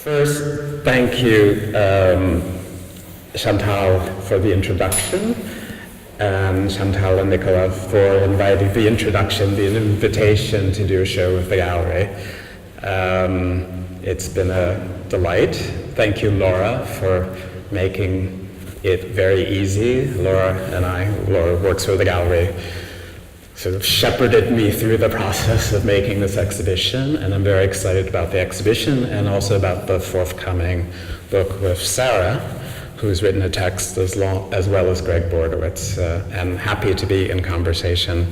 First, thank you, Chantal, for the introduction, and Chantal and Nicola for inviting the invitation to do a show with the gallery. It's been a delight. Thank you, Laura, for making it very easy. Laura works for the gallery, sort of shepherded me through the process of making this exhibition, and I'm very excited about the exhibition and also about the forthcoming book with Sara, who's written a text as well as Greg Bordowitz, and happy to be in conversation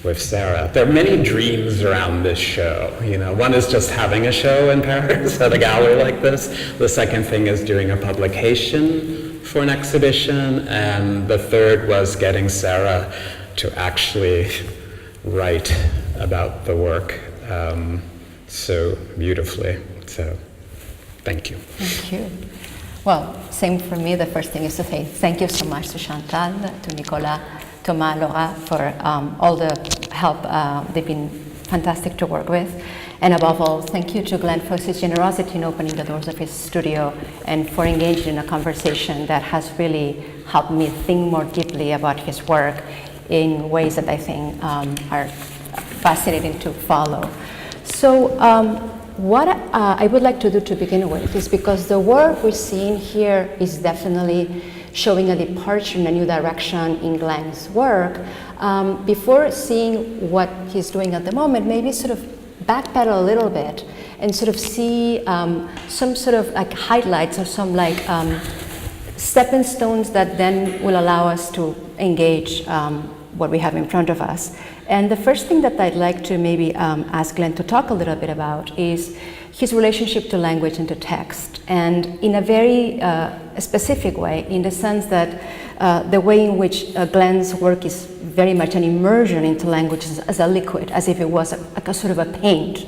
with Sara. There are many dreams around this show. One is just having a show in Paris at a gallery like this. The second thing is doing a publication for an exhibition, and the third was getting Sara to actually write about the work so beautifully. So, thank you. Thank you. Well, same for me. The first thing is to say thank you so much to Chantal, to Nicolas, Thomas, Laura for all the help. They've been fantastic to work with. And above all, thank you to Glenn for his generosity in opening the doors of his studio and for engaging in a conversation that has really helped me think more deeply about his work in ways that I think are fascinating to follow. So what I would like to do to begin with is, because the work we're seeing here is definitely showing a departure in a new direction in Glenn's work, before seeing what he's doing at the moment, maybe sort of backpedal a little bit and sort of see some sort of like highlights or some like stepping stones that then will allow us to engage what we have in front of us. And the first thing that I'd like to maybe ask Glenn to talk a little bit about is his relationship to language and to text, and in a very specific way, in the sense that the way in which Glenn's work is very much an immersion into language as a liquid, as if it was a sort of a paint.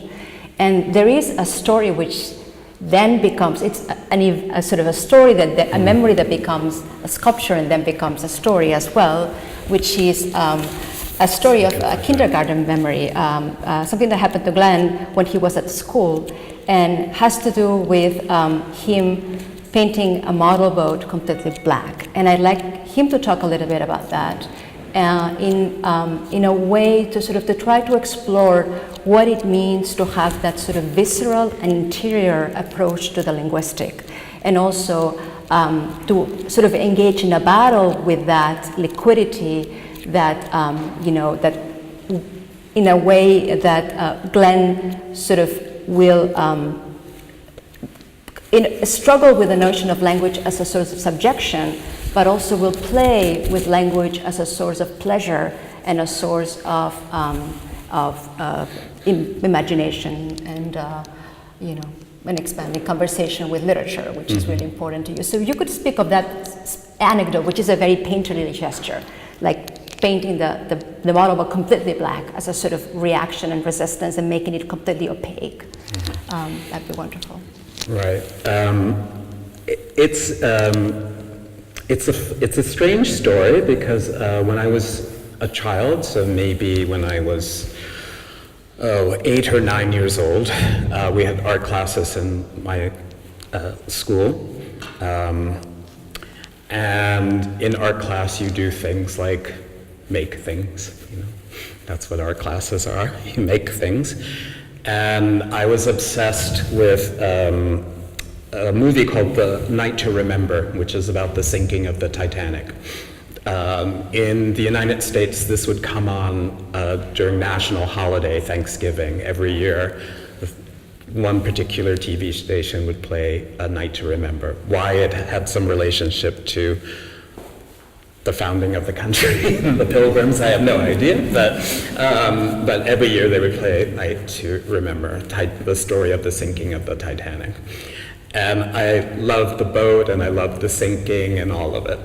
And there is a story which then becomes, it's a sort of a story, a memory that becomes a sculpture and then becomes a story as well, which is a story of a kindergarten memory, something that happened to Glenn when he was at school, and has to do with him painting a model boat completely black. And I'd like him to talk a little bit about that in a way to sort of to try to explore what it means to have that sort of visceral and interior approach to the linguistic, and also to sort of engage in a battle with that liquidity that, that in a way that Glenn sort of will struggle with the notion of language as a source of subjection, but also will play with language as a source of pleasure and a source of imagination and, an expanding conversation with literature, which is really important to you. So you could speak of that anecdote, which is a very painterly gesture, like painting the model but completely black as a sort of reaction and resistance and making it completely opaque. That'd be wonderful. Right. It's a strange story because when I was a child, so maybe when I was 8 or 9 years old, we had art classes in my school. And in art class, you do things like make things. That's what art classes are. You make things. And I was obsessed with a movie called The Night to Remember, which is about the sinking of the Titanic. In the United States, this would come on during national holiday, Thanksgiving, every year. One particular TV station would play A Night to Remember. Why it had some relationship to the founding of the country, the Pilgrims, I have no idea, but every year they would play A Night to Remember, the story of the sinking of the Titanic. And I loved the boat and I loved the sinking and all of it.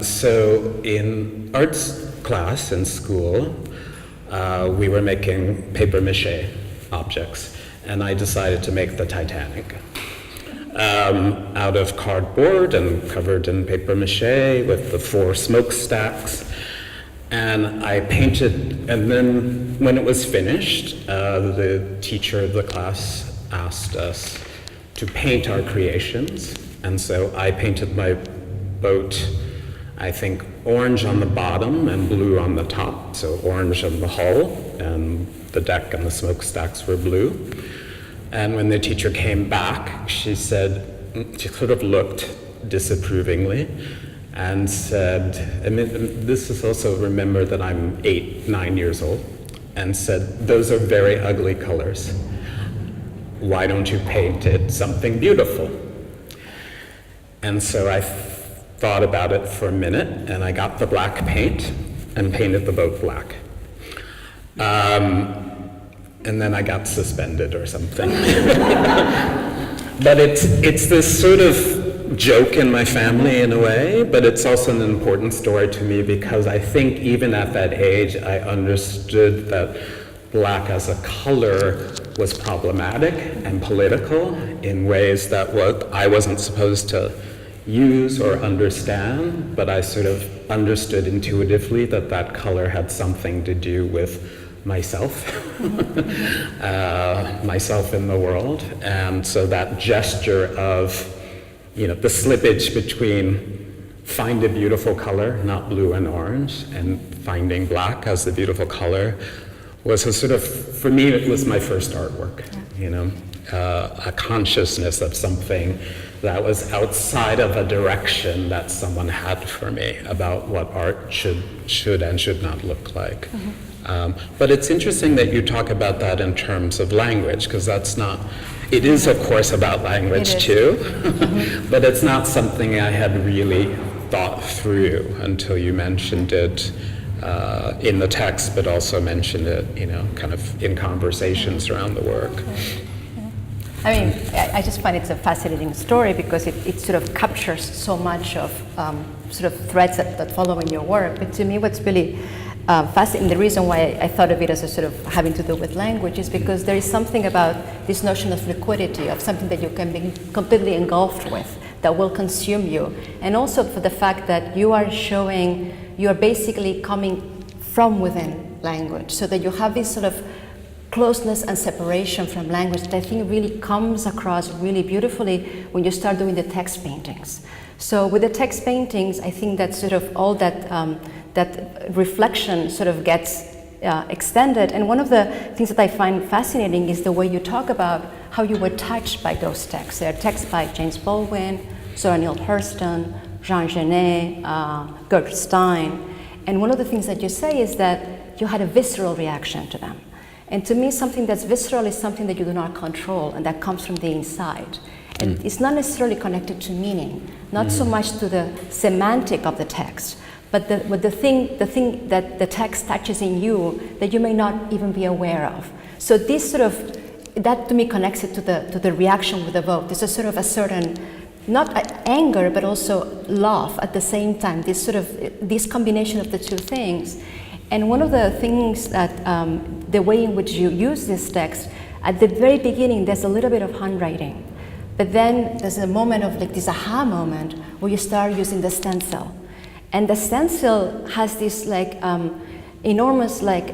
So in arts class in school, we were making paper mache objects, and I decided to make the Titanic out of cardboard and covered in paper mache with the 4 smokestacks. And I painted, and then when it was finished, the teacher of the class asked us to paint our creations. And so I painted my boat, I think, orange on the bottom and blue on the top. So orange on the hull, and the deck and the smokestacks were blue. And when the teacher came back, she said, she sort of looked disapprovingly and said, this is also, remember that I'm 8, 9 years old, and said, those are very ugly colors. Why don't you paint it something beautiful? And so I thought about it for a minute, and I got the black paint and painted the boat black. And then I got suspended or something. But it's this sort of joke in my family in a way, but it's also an important story to me because I think even at that age I understood that black as a color was problematic and political in ways that what I wasn't supposed to use or understand, but I sort of understood intuitively that that color had something to do with myself, myself in the world. And so that gesture of, the slippage between find a beautiful color, not blue and orange, and finding black as the beautiful color was a sort of, for me, it was my first artwork, a consciousness of something that was outside of a direction that someone had for me about what art should and should not look like. But it's interesting that you talk about that in terms of language, because that's not, it is of course about language too, but it's not something I had really thought through until you mentioned it in the text, but also mentioned it, kind of in conversations around the work. I mean, I just find it's a fascinating story because it sort of captures so much of sort of threads that follow in your work. But to me, what's really fascinating, the reason why I thought of it as a sort of having to do with language is because there is something about this notion of liquidity, of something that you can be completely engulfed with, that will consume you. And also for the fact that you are showing, you are basically coming from within language, so that you have this sort of closeness and separation from language that I think really comes across really beautifully when you start doing the text paintings. So with the text paintings, I think that sort of all that that reflection sort of gets extended. And one of the things that I find fascinating is the way you talk about how you were touched by those texts. There are texts by James Baldwin, Zora Neale Hurston, Jean Genet, Gertrude Stein. And one of the things that you say is that you had a visceral reaction to them. And to me, something that's visceral is something that you do not control and that comes from the inside. And it's not necessarily connected to meaning, not so much to the semantic of the text, but the thing that the text touches in you that you may not even be aware of. So this sort of, that to me connects it to the reaction with the vote. There's a sort of a certain, not anger, but also love at the same time, this combination of the two things. And one of the things that, the way in which you use this text, at the very beginning, there's a little bit of handwriting. But then there's a moment of like this aha moment where you start using the stencil. And the stencil has this like enormous like,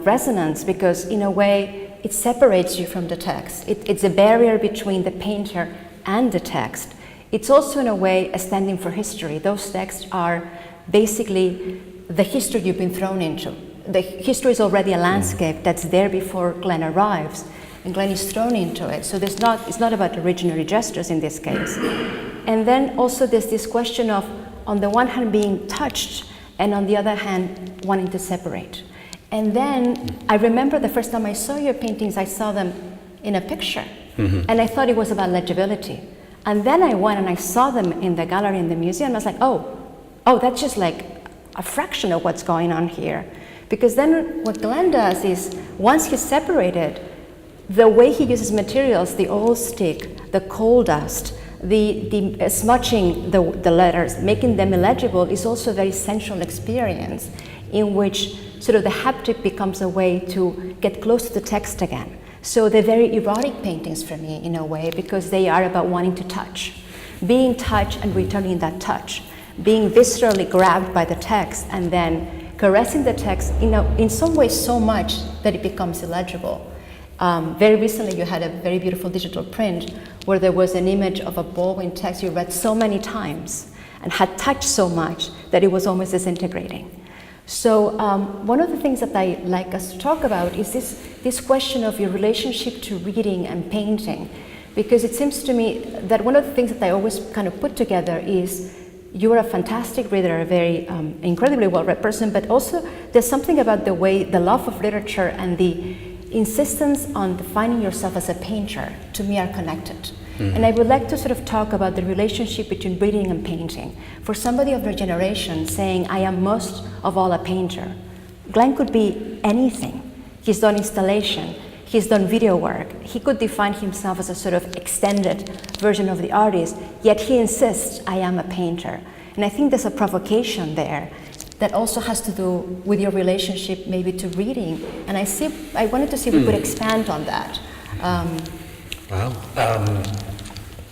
resonance, because in a way it separates you from the text. It's a barrier between the painter and the text. It's also in a way a stand-in for history. Those texts are basically the history you've been thrown into. The history is already a landscape that's there before Glenn arrives, and Glenn is thrown into it. So it's not about originary gestures in this case. And then also there's this question of, on the one hand, being touched, and on the other hand, wanting to separate. And then I remember the first time I saw your paintings, I saw them in a picture, and I thought it was about legibility. And then I went and I saw them in the gallery in the museum. I was like, oh, that's just like a fraction of what's going on here. Because then what Glenn does is, once he's separated, the way he uses materials, the oil stick, the coal dust, the smudging the letters, making them illegible, is also a very sensual experience in which sort of the haptic becomes a way to get close to the text again. So they're very erotic paintings for me in a way, because they are about wanting to touch, being touched and returning that touch, being viscerally grabbed by the text and then caressing the text in some ways so much that it becomes illegible. Very recently, you had a very beautiful digital print where there was an image of a Baldwin text you read so many times and had touched so much that it was almost disintegrating. So one of the things that I like us to talk about is this question of your relationship to reading and painting, because it seems to me that one of the things that I always kind of put together is you are a fantastic reader, a very incredibly well-read person, but also there's something about the way the love of literature and the insistence on defining yourself as a painter, to me, are connected. Mm-hmm. And I would like to sort of talk about the relationship between reading and painting. For somebody of your generation saying, I am most of all a painter, Glenn could be anything. He's done installation, he's done video work, he could define himself as a sort of extended version of the artist, yet he insists, I am a painter. And I think there's a provocation there that also has to do with your relationship maybe to reading. And I wanted to see if we could expand on that.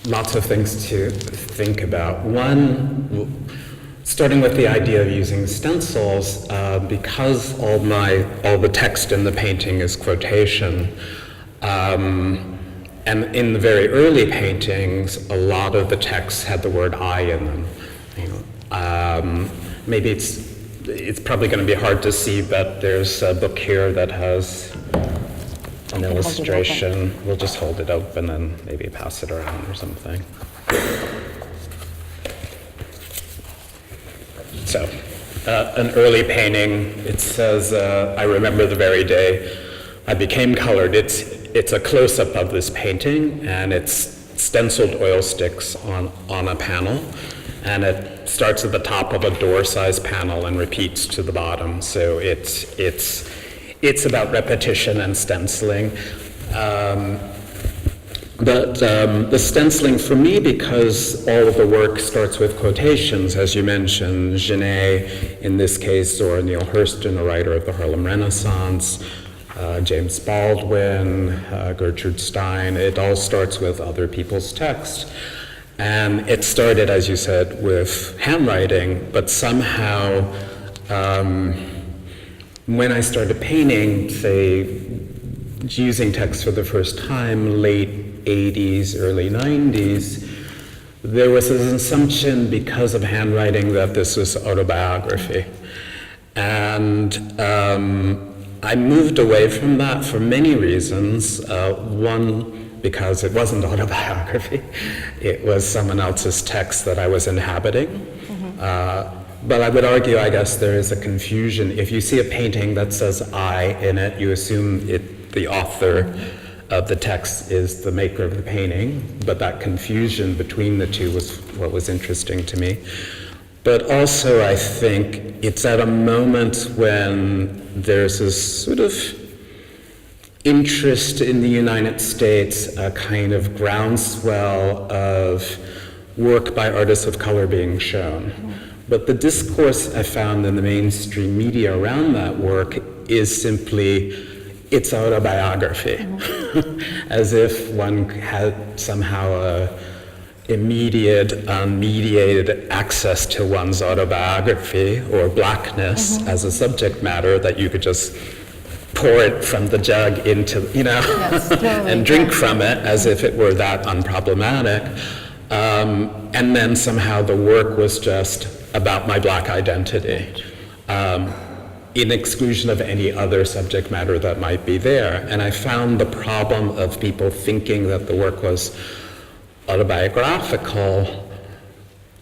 Lots of things to think about. One, starting with the idea of using stencils, because all the text in the painting is quotation, and in the very early paintings, a lot of the texts had the word I in them. You know, maybe it's probably going to be hard to see, but there's a book here that has an illustration. We'll just hold it open and maybe pass it around or something. So, an early painting, it says, I remember the very day I became colored. It's a close-up of this painting, and it's stenciled oil sticks on a panel, and it starts at the top of a door-sized panel and repeats to the bottom. So it's about repetition and stenciling. But the stenciling for me, because all of the work starts with quotations, as you mentioned, Genet in this case, or Neil Hurston, a writer of the Harlem Renaissance, James Baldwin, Gertrude Stein, it all starts with other people's text. And it started, as you said, with handwriting, but somehow when I started painting, say, using text for the first time, late 80s, early 90s, there was an assumption because of handwriting that this was autobiography. And I moved away from that for many reasons. One, because it wasn't autobiography. It was someone else's text that I was inhabiting. Mm-hmm. But I would argue, I guess, there is a confusion. If you see a painting that says I in it, you assume the author of the text is the maker of the painting, but that confusion between the two was what was interesting to me. But also, I think it's at a moment when there's this sort of interest in the United States, a kind of groundswell of work by artists of color being shown. But the discourse I found in the mainstream media around that work is simply, it's autobiography, as if one had somehow a immediate, unmediated access to one's autobiography or blackness as a subject matter that you could just pour it from the jug into, yes, totally, and drink from it as if it were that unproblematic. And then somehow the work was just about my black identity, in exclusion of any other subject matter that might be there. And I found the problem of people thinking that the work was autobiographical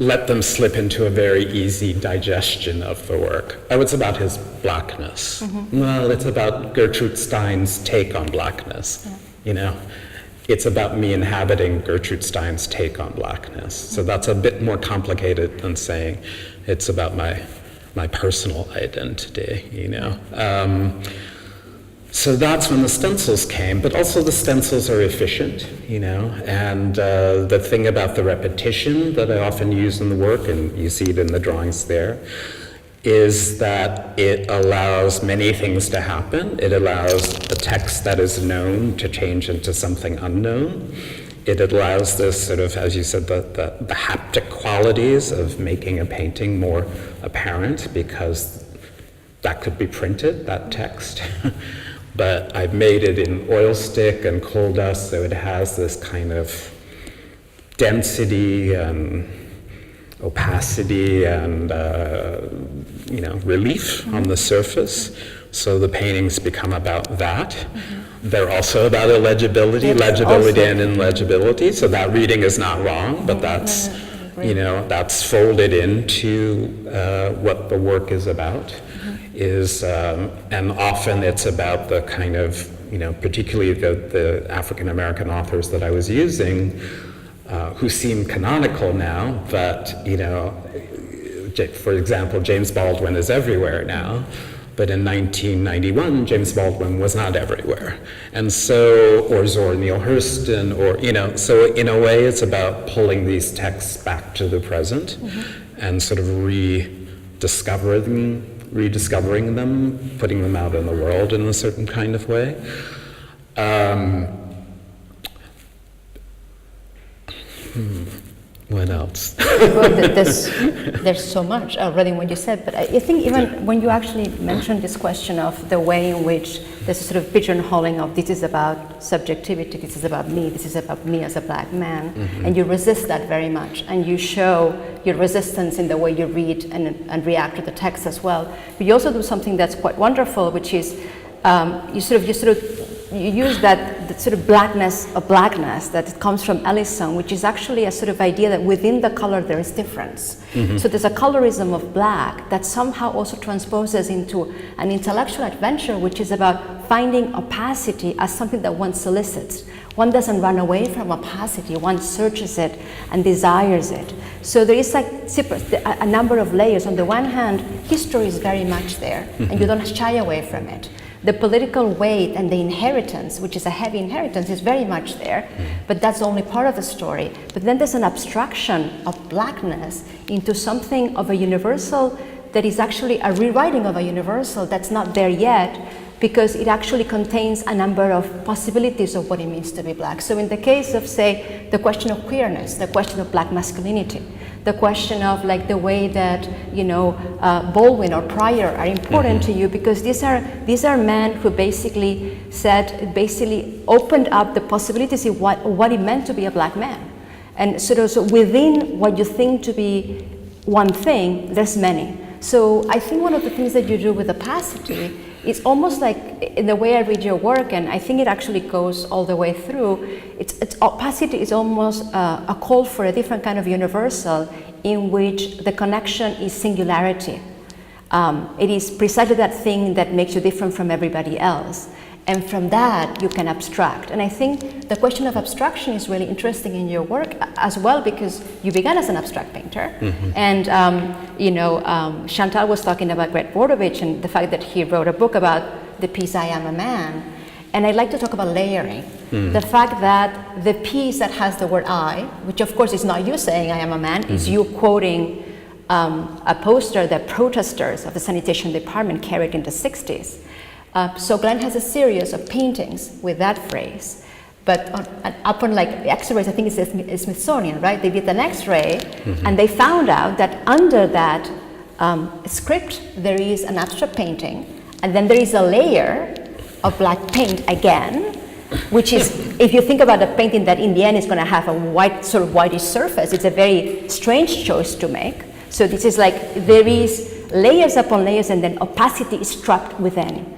let them slip into a very easy digestion of the work. Oh, it's about his blackness. Well, it's about Gertrude Stein's take on blackness, It's about me inhabiting Gertrude Stein's take on blackness. So that's a bit more complicated than saying it's about my personal identity, So that's when the stencils came, but also the stencils are efficient, and the thing about the repetition that I often use in the work, and you see it in the drawings there, is that it allows many things to happen. It allows a text that is known to change into something unknown. It allows this sort of, as you said, the haptic qualities of making a painting more apparent, because that could be printed, that text. but I've made it in oil stick and coal dust, so it has this kind of density and opacity and relief on the surface. So the paintings become about that. They're also about illegibility, legibility and illegibility. So that reading is not wrong, but that's that's folded into what the work is about. And often it's about the kind of particularly the African American authors that I was using, who seem canonical now, but for example, James Baldwin is everywhere now. But in 1991, James Baldwin was not everywhere. And so, or Zora Neale Hurston, so in a way it's about pulling these texts back to the present and sort of rediscovering them, putting them out in the world in a certain kind of way. What else? Well, there's so much already what you said, but I think even when you actually mentioned this question of the way in which there's a sort of pigeonholing of this is about subjectivity, this is about me as a black man, and you resist that very much, and you show your resistance in the way you read and react to the text as well. But you also do something that's quite wonderful, which is you use that sort of blackness that comes from Ellison, which is actually a sort of idea that within the color there is difference. So there's a colorism of black that somehow also transposes into an intellectual adventure, which is about finding opacity as something that one solicits. One doesn't run away from opacity, one searches it and desires it. So there is a number of layers. On the one hand, history is very much there, and you don't shy away from it. The political weight and the inheritance, which is a heavy inheritance, is very much there, but that's only part of the story. But then there's an abstraction of blackness into something of a universal that is actually a rewriting of a universal that's not there yet, because it actually contains a number of possibilities of what it means to be black. So in the case of, say, the question of queerness, the question of black masculinity, the question of the way that Baldwin or Pryor are important to you, because these are men who basically opened up the possibilities of what it meant to be a black man. And so within what you think to be one thing, there's many. So I think one of the things that you do with opacity is almost like, in the way I read your work, and I think it actually goes all the way through, it's opacity is almost a call for a different kind of universal in which the connection is singularity. It is precisely that thing that makes you different from everybody else. And from that, you can abstract. And I think the question of abstraction is really interesting in your work as well, because you began as an abstract painter. And, Chantal was talking about Greg Bordovich and the fact that he wrote a book about the piece, I Am a Man. And I'd like to talk about layering. The fact that the piece that has the word I, which of course is not you saying I am a man, is you quoting a poster that protesters of the sanitation department carried in the 60s. So Glenn has a series of paintings with that phrase, but upon the X-rays, I think it's Smithsonian, right? They did an X-ray, and they found out that under that script there is an abstract painting, and then there is a layer of black paint again, which is, if you think about a painting that in the end is going to have a white, sort of whitish surface, it's a very strange choice to make. So this is there is layers upon layers, and then opacity is trapped within.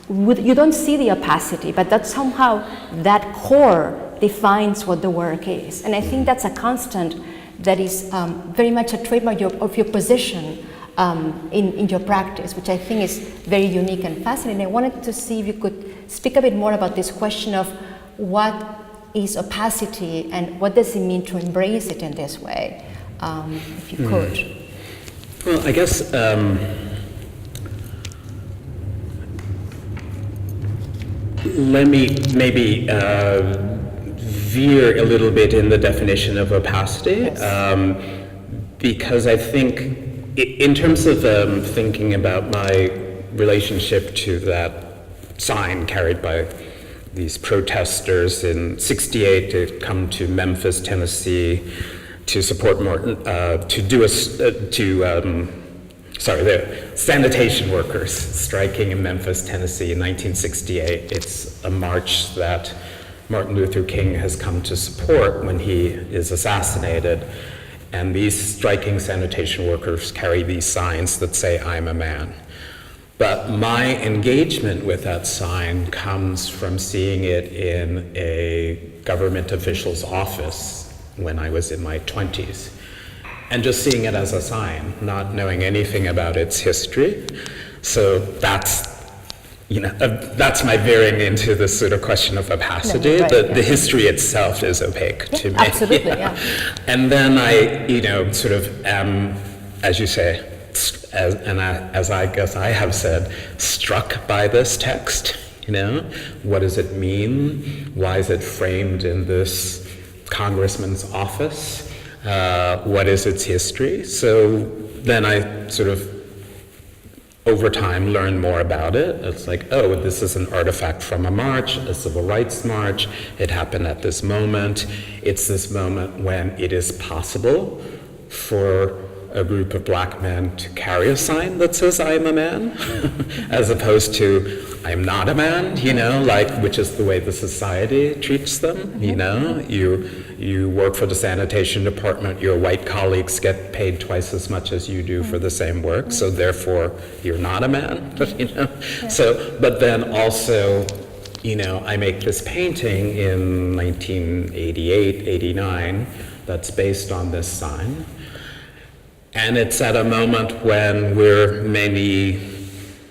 You don't see the opacity, but that somehow that core defines what the work is. And I think that's a constant that is very much a trademark of your position in your practice, which I think is very unique and fascinating. I wanted to see if you could speak a bit more about this question of what is opacity and what does it mean to embrace it in this way, if you could. Well, I guess let me maybe veer a little bit in the definition of opacity, because I think in terms of thinking about my relationship to that sign carried by these protesters in '68 to come to Memphis, Tennessee, to support more, to the sanitation workers striking in Memphis, Tennessee in 1968. It's a march that Martin Luther King has come to support when he is assassinated. And these striking sanitation workers carry these signs that say, "I'm a man." But my engagement with that sign comes from seeing it in a government official's office when I was in my 20s. And just seeing it as a sign, not knowing anything about its history. So that's my veering into this sort of question of opacity. The history itself is opaque to me. Absolutely, yeah. And then I, sort of am, as you say, as I guess I have said, struck by this text. What does it mean? Why is it framed in this congressman's office? What is its history? So then I sort of, over time, learn more about it. It's like, oh, this is an artifact from a march, a civil rights march. It happened at this moment. It's this moment when it is possible for a group of black men to carry a sign that says, "I am a man," as opposed to, "I'm not a man," which is the way the society treats them. You work for the sanitation department, your white colleagues get paid twice as much as you do for the same work, so therefore you're not a man, So, but then also, I make this painting in 1988, 89, that's based on this sign. And it's at a moment when we're many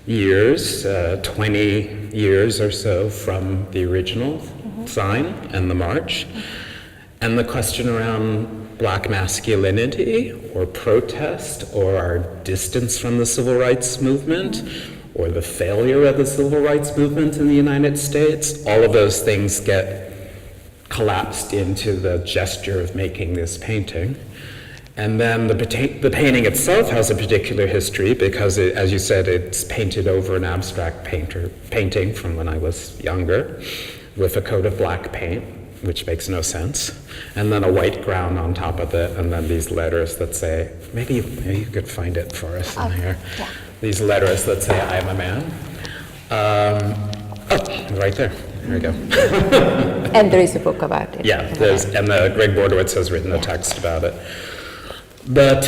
years, 20 years or so from the original sign and the march. And the question around black masculinity or protest or our distance from the civil rights movement or the failure of the civil rights movement in the United States, all of those things get collapsed into the gesture of making this painting. And then the painting itself has a particular history because, as you said, it's painted over an abstract painting from when I was younger with a coat of black paint, which makes no sense, and then a white ground on top of it, and then these letters that say, maybe you could find it for us in here. Yeah. These letters that say, "I'm a man." Right there. There we go. And there is a book about it. Yeah, and Greg Bordowitz has written a text about it. But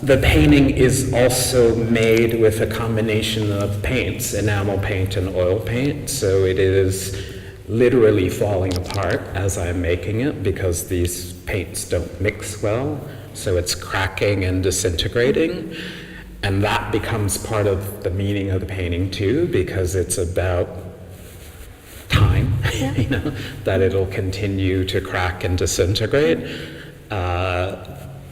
the painting is also made with a combination of paints, enamel paint and oil paint, so it is literally falling apart as I'm making it because these paints don't mix well, so it's cracking and disintegrating, and that becomes part of the meaning of the painting too, because it's about time, that it'll continue to crack and disintegrate.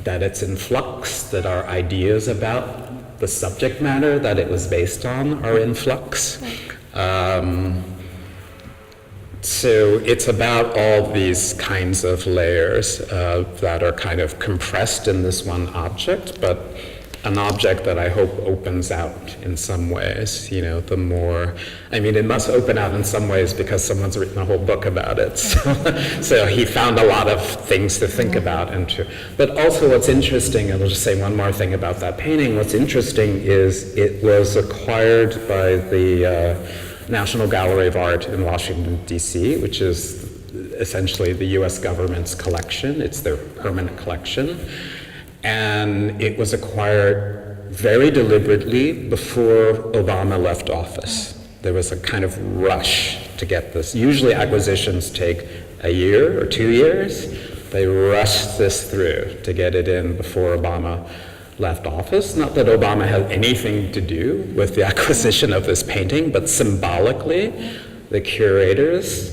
That it's in flux, that our ideas about the subject matter that it was based on are in flux. So it's about all these kinds of layers that are kind of compressed in this one object, but an object that I hope opens out in some ways, the more, it must open out in some ways because someone's written a whole book about it. So he found a lot of things to think about. But also what's interesting, and I'll just say one more thing about that painting, what's interesting is it was acquired by the National Gallery of Art in Washington, D.C., which is essentially the U.S. government's collection. It's their permanent collection. And it was acquired very deliberately before Obama left office. There was a kind of rush to get this. Usually acquisitions take a year or 2 years. They rushed this through to get it in before Obama left office. Not that Obama had anything to do with the acquisition of this painting, but symbolically, the curators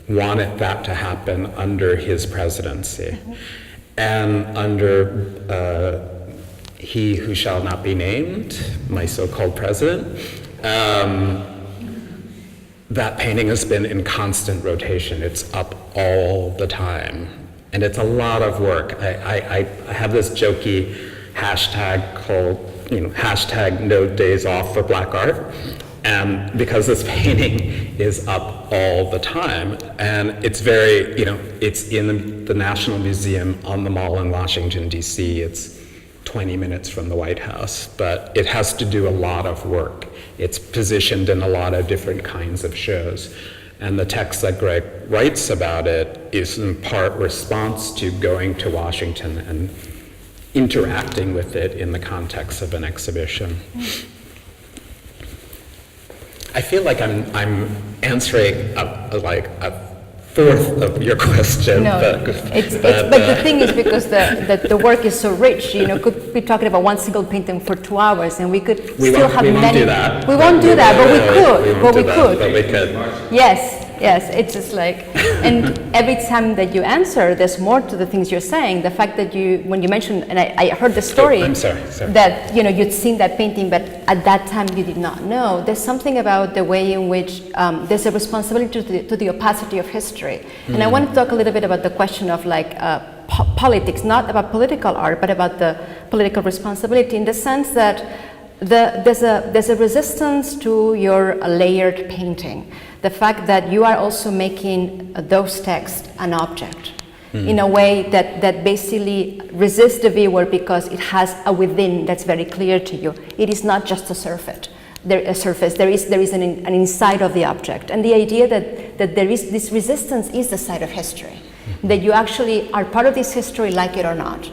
wanted that to happen under his presidency. And under he who shall not be named, my so-called president, that painting has been in constant rotation. It's up all the time. And it's a lot of work. I have this jokey hashtag called, hashtag no days off for black art. And because this painting is up all the time, and it's very, it's in the National Museum on the Mall in Washington, D.C. It's 20 minutes from the White House, but it has to do a lot of work. It's positioned in a lot of different kinds of shows. And the text that Greg writes about it is in part response to going to Washington and interacting with it in the context of an exhibition. I feel like I'm answering a fourth of your question. No, but the thing is, because the work is so rich, could be talking about one single painting for 2 hours, and we could still have many. We won't do that. We won't do that, but we could. But we could. Yes, it's just like, and every time that you answer, there's more to the things you're saying. The fact that when you mentioned, and I heard the story, I'm sorry. that you'd seen that painting, but at that time you did not know. There's something about the way in which there's a responsibility to the opacity of history. And I want to talk a little bit about the question of politics, not about political art, but about the political responsibility, in the sense that there's a resistance to your layered painting. The fact that you are also making those texts an object in a way that basically resists the viewer because it has a within that's very clear to you. It is not just a surface. There is an inside of the object. And the idea that there is this resistance is the side of history, that you actually are part of this history, like it or not.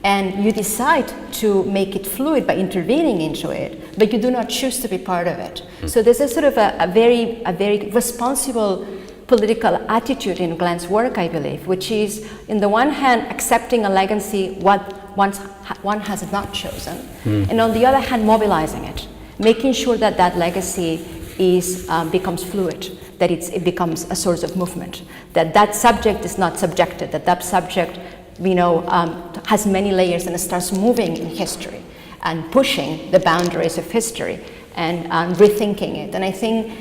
And you decide to make it fluid by intervening into it, but you do not choose to be part of it. So there's a sort of a very responsible political attitude in Glenn's work, I believe, which is, in the one hand, accepting a legacy what one has not chosen, and on the other hand, mobilizing it, making sure that that legacy becomes fluid, that it becomes a source of movement, that subject is not subjected, that subject has many layers and starts moving in history and pushing the boundaries of history and rethinking it. And I think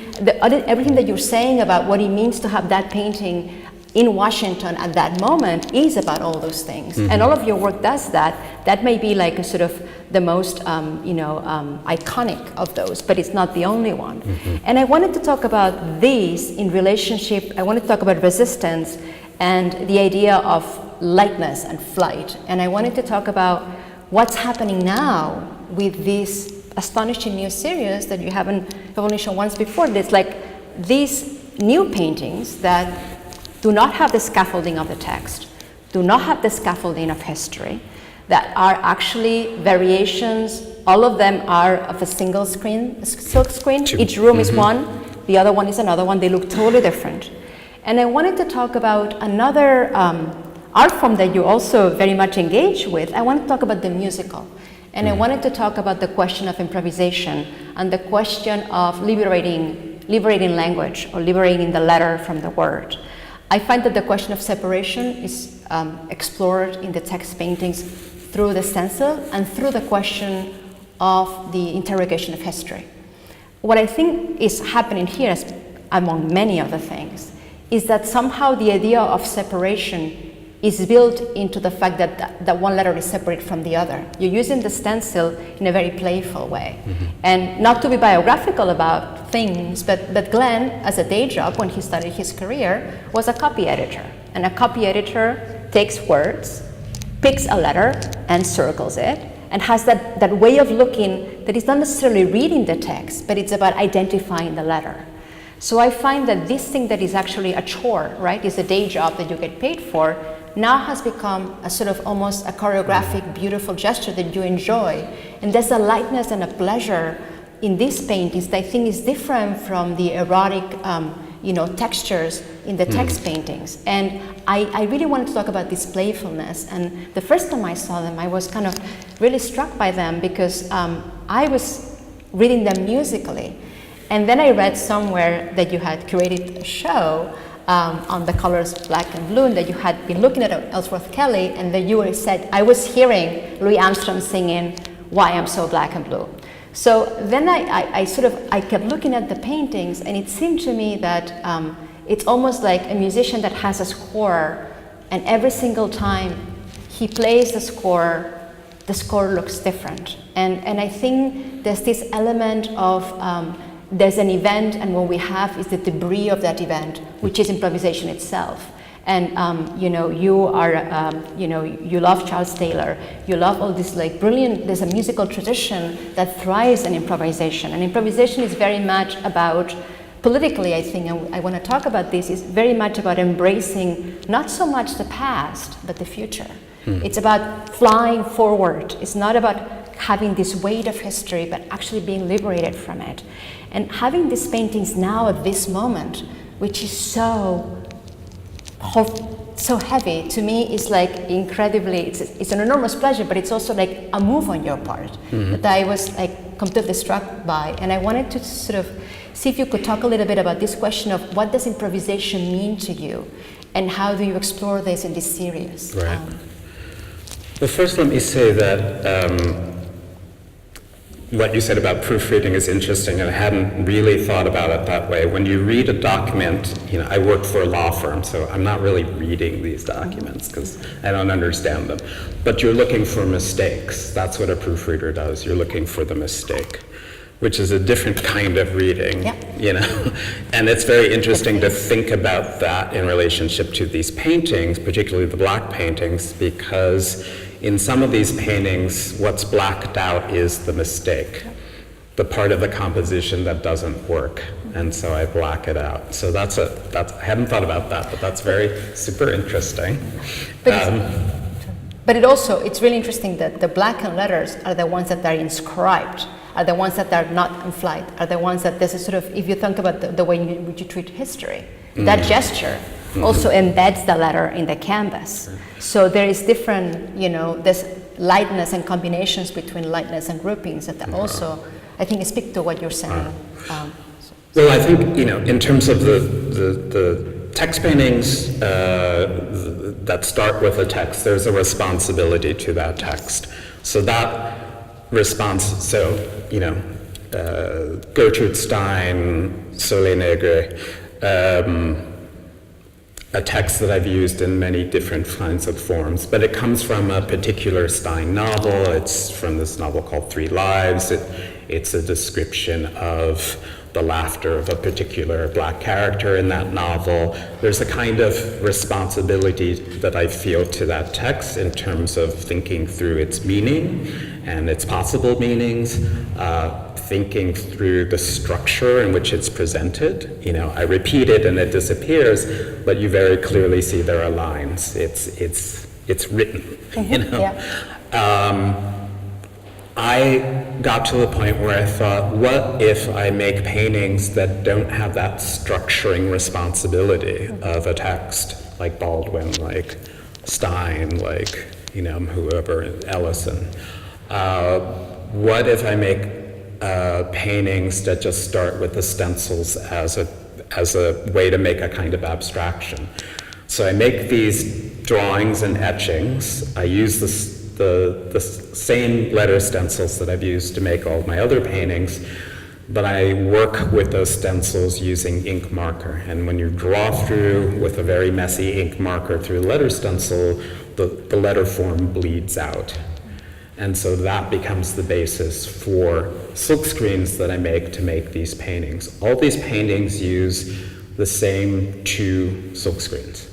everything that you're saying about what it means to have that painting in Washington at that moment is about all those things. And all of your work does that. That may be like a sort of the most iconic of those, but it's not the only one. And I wanted to talk about these in relationship. I wanted to talk about resistance and the idea of lightness and flight. And I wanted to talk about what's happening now with this astonishing new series that you haven't only shown once before. There's like these new paintings that do not have the scaffolding of the text, do not have the scaffolding of history, that are actually variations. All of them are of a single screen, silk screen. Each room is one, the other one is another one. They look totally different. And I wanted to talk about another art form that you also very much engage with. I want to talk about the musical. And I wanted to talk about the question of improvisation and the question of liberating language or liberating the letter from the word. I find that the question of separation is explored in the text paintings through the stencil and through the question of the interrogation of history. What I think is happening here, among many other things, is that somehow the idea of separation is built into the fact that one letter is separate from the other. You're using the stencil in a very playful way. And not to be biographical about things, but Glenn, as a day job when he started his career, was a copy editor. And a copy editor takes words, picks a letter and circles it, and has that way of looking that is not necessarily reading the text, but it's about identifying the letter. So I find that this thing that is actually a chore, right, is a day job that you get paid for, now has become a sort of almost a choreographic, beautiful gesture that you enjoy. And there's a lightness and a pleasure in these paintings that I think is different from the erotic, textures in the text paintings. And I really wanted to talk about this playfulness. And the first time I saw them, I was kind of really struck by them because I was reading them musically. And then I read somewhere that you had created a show on the colors black and blue, and that you had been looking at Ellsworth Kelly, and that you said, I was hearing Louis Armstrong singing Why I'm So Black and Blue. So then I kept looking at the paintings, and it seemed to me that it's almost like a musician that has a score, and every single time he plays the score looks different. And I think there's this element of there's an event, and what we have is the debris of that event, which is improvisation itself. And you are, you love Charles Taylor. You love all this like brilliant. There's a musical tradition that thrives in improvisation, and improvisation is very much about, politically, I think, and I want to talk about this, is very much about embracing not so much the past but the future. It's about flying forward. It's not about having this weight of history, but actually being liberated from it. And having these paintings now at this moment, which is so heavy, to me is like incredibly, it's an enormous pleasure, but it's also like a move on your part that I was like completely struck by. And I wanted to sort of see if you could talk a little bit about this question of what does improvisation mean to you, and how do you explore this in this series? Right. Well, first let me say that what you said about proofreading is interesting, and I hadn't really thought about it that way. When you read a document, I work for a law firm, so I'm not really reading these documents because I don't understand them. But you're looking for mistakes. That's what a proofreader does. You're looking for the mistake, which is a different kind of reading, And it's very interesting to think about that in relationship to these paintings, particularly the black paintings, because in some of these paintings, what's blacked out is the mistake, the part of the composition that doesn't work, and so I black it out. So that's I hadn't thought about that, but that's very super interesting. But it's really interesting that the blackened letters are the ones that are inscribed, are the ones that are not in flight, are the ones that this is sort of, if you think about the way in which you treat history, that gesture also embeds the letter in the canvas. So there is different, there's lightness and combinations between lightness and groupings that also, I think, speak to what you're saying. Well, I think, in terms of the text paintings that start with a text, there's a responsibility to that text. So that response, Gertrude Stein, Soleil Nègre, a text that I've used in many different kinds of forms, but it comes from a particular Stein novel. It's from this novel called 3 Lives. It's a description of the laughter of a particular black character in that novel. There's a kind of responsibility that I feel to that text in terms of thinking through its meaning and its possible meanings, thinking through the structure in which it's presented. I repeat it and it disappears, but you very clearly see there are lines. It's written. I got to the point where I thought, what if I make paintings that don't have that structuring responsibility of a text, like Baldwin, like Stein, like whoever, Ellison. What if I make paintings that just start with the stencils as a way to make a kind of abstraction? So I make these drawings and etchings. I use the same letter stencils that I've used to make all of my other paintings, but I work with those stencils using ink marker. And when you draw through with a very messy ink marker through a letter stencil, the letter form bleeds out. And so that becomes the basis for silk screens that I make to make these paintings. All these paintings use the same 2 silk screens,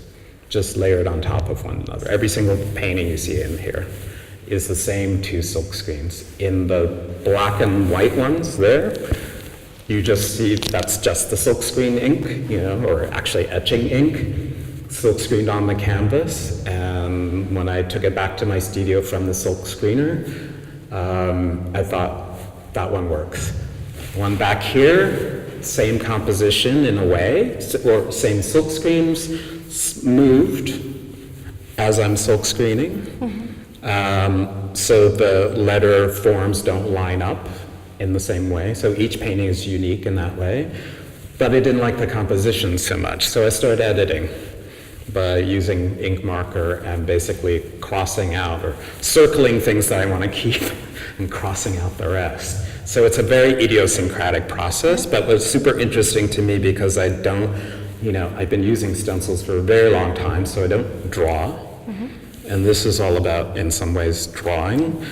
just layered on top of one another. Every single painting you see in here is the same 2 silk screens. In the black and white ones there, you just see that's just the silk screen ink, or actually etching ink, silk screened on the canvas. And when I took it back to my studio from the silk screener, I thought, that one works. One back here, same composition in a way, or same silk screens, moved as I'm silk screening. So the letter forms don't line up in the same way. So each painting is unique in that way. But I didn't like the composition so much, so I started editing by using ink marker and basically crossing out or circling things that I want to keep and crossing out the rest. So it's a very idiosyncratic process, but what's super interesting to me because I don't, I've been using stencils for a very long time, so I don't draw. And this is all about, in some ways, drawing.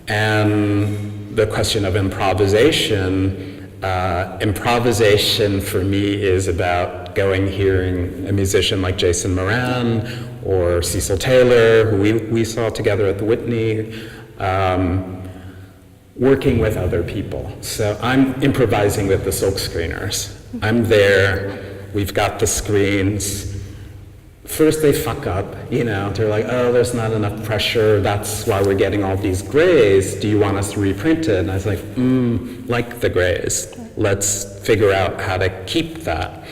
And the question of improvisation, Improvisation for me is about going hearing a musician like Jason Moran or Cecil Taylor, who we saw together at the Whitney, working with other people. So I'm improvising with the silk screeners. I'm there, we've got the screens. First they fuck up, they're like, oh, there's not enough pressure, that's why we're getting all these grays, do you want us to reprint it? And I was like, like the grays, let's figure out how to keep that,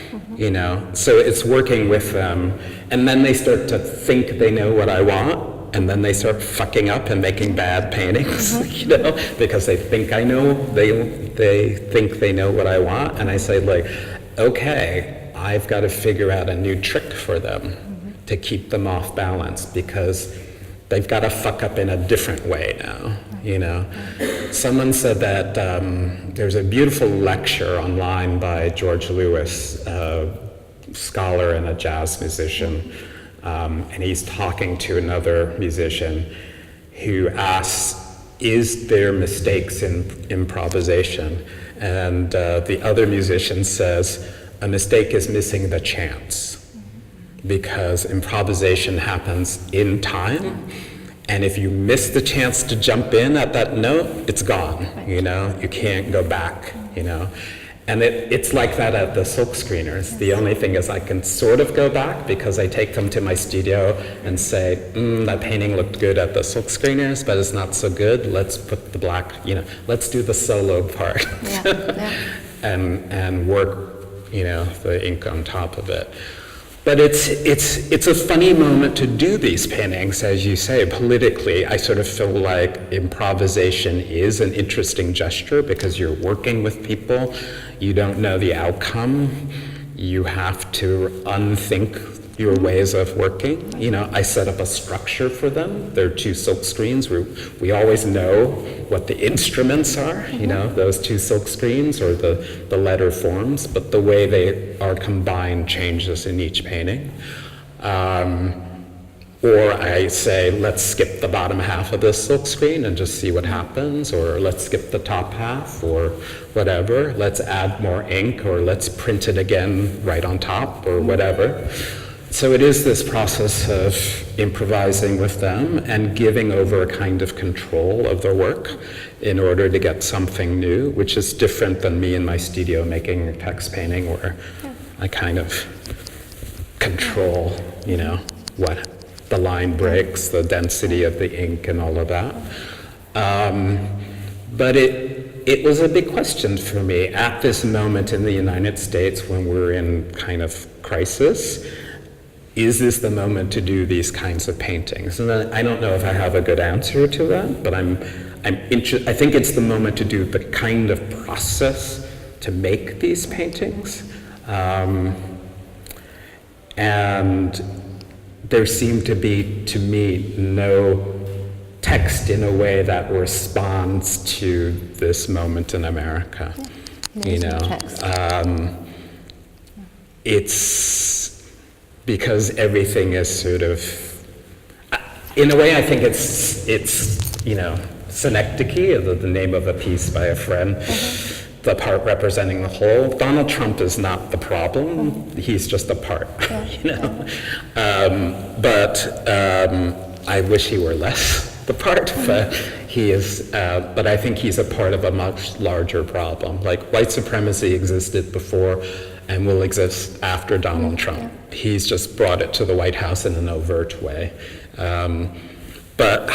So it's working with them, and then they start to think they know what I want, and then they start fucking up and making bad paintings, because they think I know, they think they know what I want, and I say like, okay, I've got to figure out a new trick for them to keep them off balance, because they've got to fuck up in a different way now, Someone said that there's a beautiful lecture online by George Lewis, a scholar and a jazz musician, and he's talking to another musician who asks, is there mistakes in improvisation? And the other musician says, a mistake is missing the chance, because improvisation happens in time, and if you miss the chance to jump in at that note, it's gone, you can't go back, And it's like that at the silk screeners. The only thing is I can sort of go back because I take them to my studio and say, that painting looked good at the silk screeners, but it's not so good. Let's put the black, let's do the solo part. and work, the ink on top of it. But it's a funny moment to do these paintings, as you say, politically. I sort of feel like improvisation is an interesting gesture because you're working with people. You don't know the outcome. You have to unthink your ways of working. I set up a structure for them. There are two silk screens. We always know what the instruments are, those two silk screens or the letter forms, but the way they are combined changes in each painting. Or I say, let's skip the bottom half of this silk screen and just see what happens, or let's skip the top half, or whatever. Let's add more ink, or let's print it again right on top, or whatever. So it is this process of improvising with them and giving over a kind of control of their work in order to get something new, which is different than me in my studio making a text painting where I kind of control, what the line breaks, the density of the ink and all of that. But it was a big question for me at this moment in the United States when we're in kind of crisis. Is this the moment to do these kinds of paintings? And I don't know if I have a good answer to that, but I think it's the moment to do the kind of process to make these paintings. And there seemed to be, to me, no text in a way that responds to this moment in America. It's because everything is sort of, in a way I think it's synecdoche, the name of a piece by a friend, the part representing the whole. Donald Trump is not the problem, he's just a part, But I wish he were less the part, but he is, but I think he's a part of a much larger problem. Like white supremacy existed before and will exist after Donald Trump. He's just brought it to the White House in an overt way. But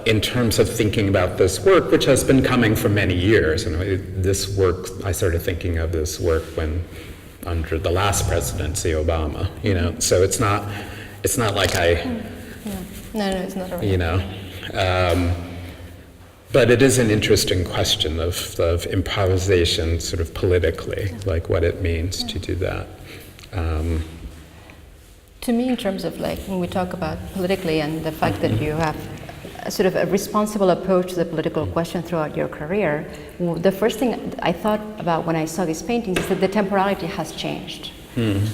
in terms of thinking about this work, which has been coming for many years, this work, I started thinking of this work under the last presidency, Obama, so it's not like No, it's not a real. But it is an interesting question of improvisation sort of politically, like what it means to do that. To me, in terms of when we talk about politically and the fact that you have sort of a responsible approach to the political question throughout your career, the first thing I thought about when I saw these paintings is that the temporality has changed.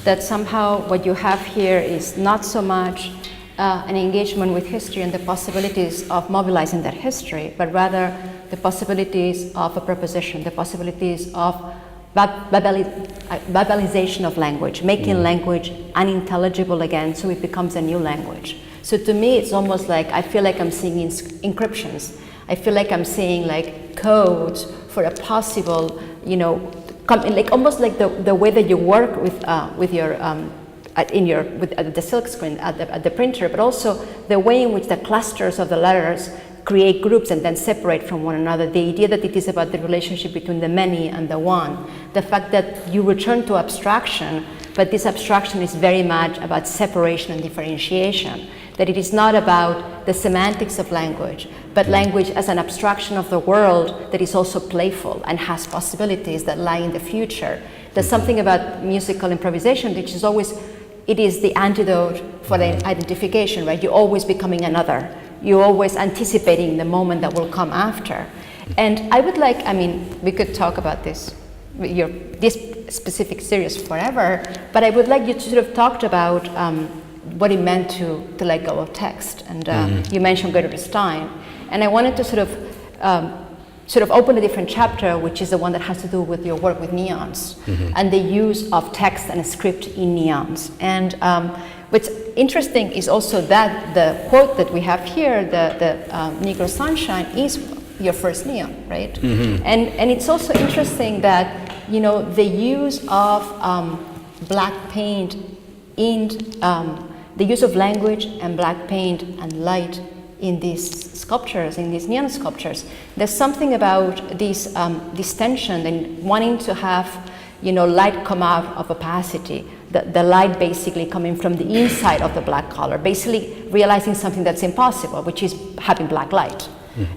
That somehow what you have here is not so much an engagement with history and the possibilities of mobilizing that history, but rather the possibilities of a preposition, the possibilities of verbalization of language, making language unintelligible again so it becomes a new language. So to me, it's almost like I feel like I'm seeing encryptions. I feel like I'm seeing like codes for a possible, like almost like the way that you work with your at the silk screen at the printer, but also the way in which the clusters of the letters create groups and then separate from one another. The idea that it is about the relationship between the many and the one. The fact that you return to abstraction, but this abstraction is very much about separation and differentiation. That it is not about the semantics of language, but language as an abstraction of the world that is also playful and has possibilities that lie in the future. There's something about musical improvisation which is always, it is the antidote for the identification, right? You're always becoming another. You're always anticipating the moment that will come after. And I would like, we could talk about this specific series forever, but I would like you to sort of talk about what it meant to let go of text. And you mentioned Gertrude Stein. And I wanted to sort of open a different chapter, which is the one that has to do with your work with neons and the use of text and script in neons. And what's interesting is also that the quote that we have here, the Negro Sunshine, is your first neon, right? And it's also interesting that, the use of black paint in, the use of language and black paint and light in these sculptures, in these neon sculptures. There's something about this tension and wanting to have, light come out of opacity. The light basically coming from the inside of the black color, basically realizing something that's impossible, which is having black light.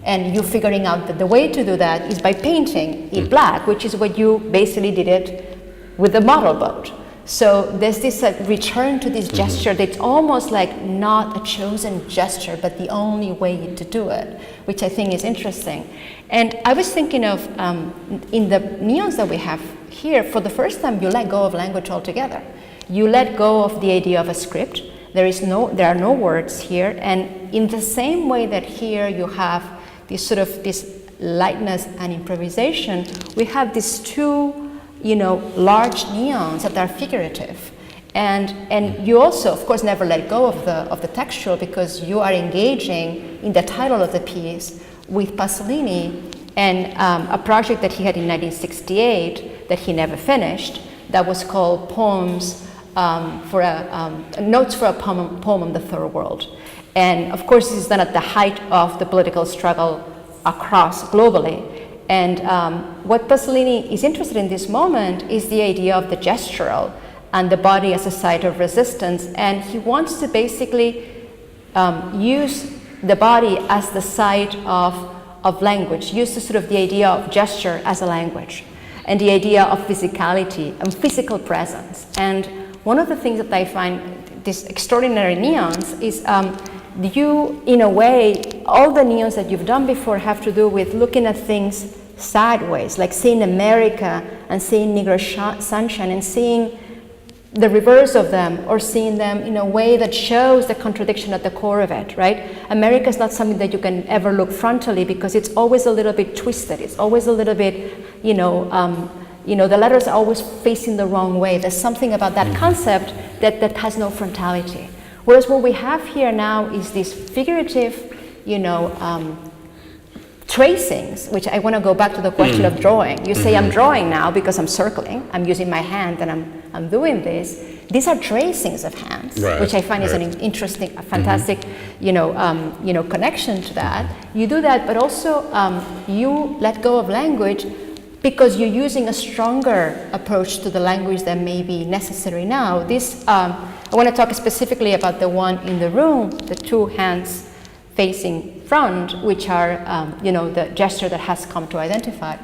And you figuring out that the way to do that is by painting it black, which is what you basically did it with the model boat. So there's this return to this gesture that's almost like not a chosen gesture, but the only way to do it, which I think is interesting. And I was thinking of, in the neons that we have here, for the first time, you let go of language altogether. You let go of the idea of a script. There are no words here. And in the same way that here you have this lightness and improvisation, we have these two large neons that are figurative. And you also, of course, never let go of the textual, because you are engaging in the title of the piece with Pasolini and a project that he had in 1968 that he never finished, that was called Poems Notes for a Poem on the Third World. And of course, this is done at the height of the political struggle across globally. And what Pasolini is interested in this moment is the idea of the gestural and the body as a site of resistance. And he wants to basically use the body as the site of language, use the idea of gesture as a language, and the idea of physicality and physical presence. And one of the things that I find this extraordinary neons is you, in a way, all the neons that you've done before have to do with looking at things sideways, like seeing America and seeing Negro Sunshine and seeing the reverse of them, or seeing them in a way that shows the contradiction at the core of it, right? America is not something that you can ever look frontally, because it's always a little bit twisted. It's always a little bit, the letters are always facing the wrong way. There's something about that concept that has no frontality. Whereas what we have here now is this figurative, tracings, which I want to go back to the question of drawing. You say I'm drawing now because I'm circling, I'm using my hand and I'm doing this. These are tracings of hands, which I find is an interesting, a fantastic, connection to that. You do that, but also you let go of language because you're using a stronger approach to the language that may be necessary now. This, I want to talk specifically about the one in the room, the two hands facing front, which are, the gesture that has come to identify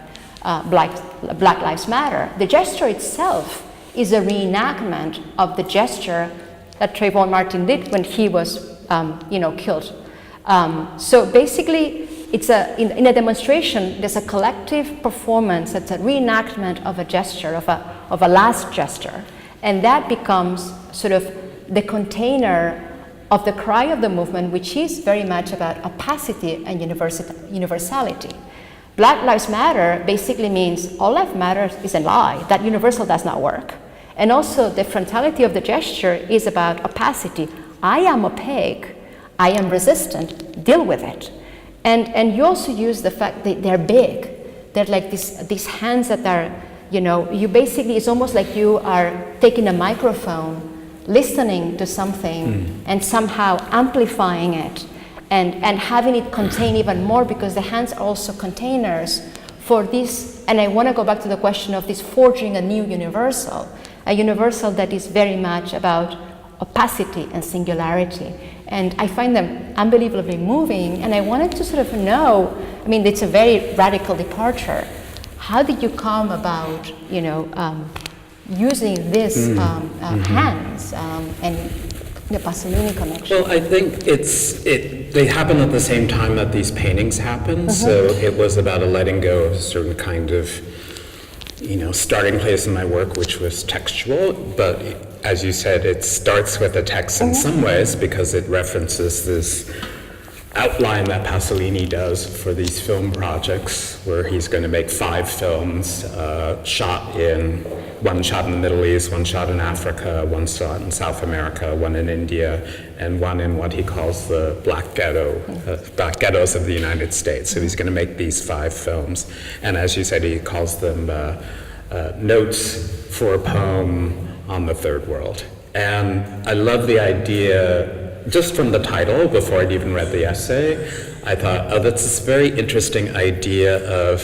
Black Lives Matter. The gesture itself is a reenactment of the gesture that Trayvon Martin did when he was, killed. So basically, it's in a demonstration, there's a collective performance, it's a reenactment of a gesture, of a last gesture. And that becomes sort of the container of the cry of the movement, which is very much about opacity and universality. Black Lives Matter basically means all life matters is a lie, that universal does not work. And also the frontality of the gesture is about opacity. I am opaque, I am resistant, deal with it. And you also use the fact that they're big. They're like these hands that are, you basically, it's almost like you are taking a microphone, listening to something and somehow amplifying it and having it contain even more, because the hands are also containers for this. And I want to go back to the question of this forging a new universal, a universal that is very much about opacity and singularity. And I find them unbelievably moving, and I wanted to sort of know, I mean, it's a very radical departure. How did you come about, using this hands and the Pasolini connection? Well, I think they happen at the same time that these paintings happen, so it was about a letting go of a certain kind of, starting place in my work, which was textual, but as you said, it starts with a text in some ways because it references this outline that Pasolini does for these film projects, where he's going to make 5 films, one shot in the Middle East, 1 shot in Africa, 1 shot in South America, 1 in India, and 1 in what he calls the black ghettos of the United States. So he's going to make these 5 films, and as you said, he calls them notes for a poem on the Third World. And I love the idea, just from the title, before I'd even read the essay, I thought, oh, that's this very interesting idea of,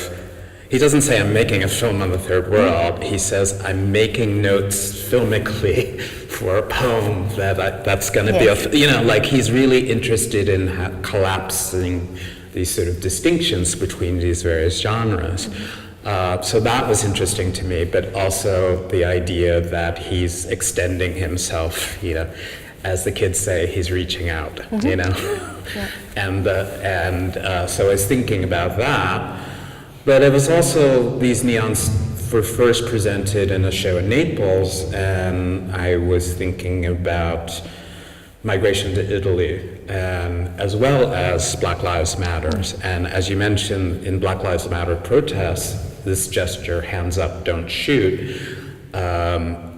he doesn't say I'm making a film on the Third World, he says I'm making notes filmically for a poem that's going to be, like he's really interested in collapsing these sort of distinctions between these various genres. So that was interesting to me, but also the idea that he's extending himself, as the kids say, he's reaching out, And so I was thinking about that, but it was also, these neons were first presented in a show in Naples, and I was thinking about migration to Italy, and as well as Black Lives Matters. And as you mentioned, in Black Lives Matter protests, this gesture, hands up, don't shoot,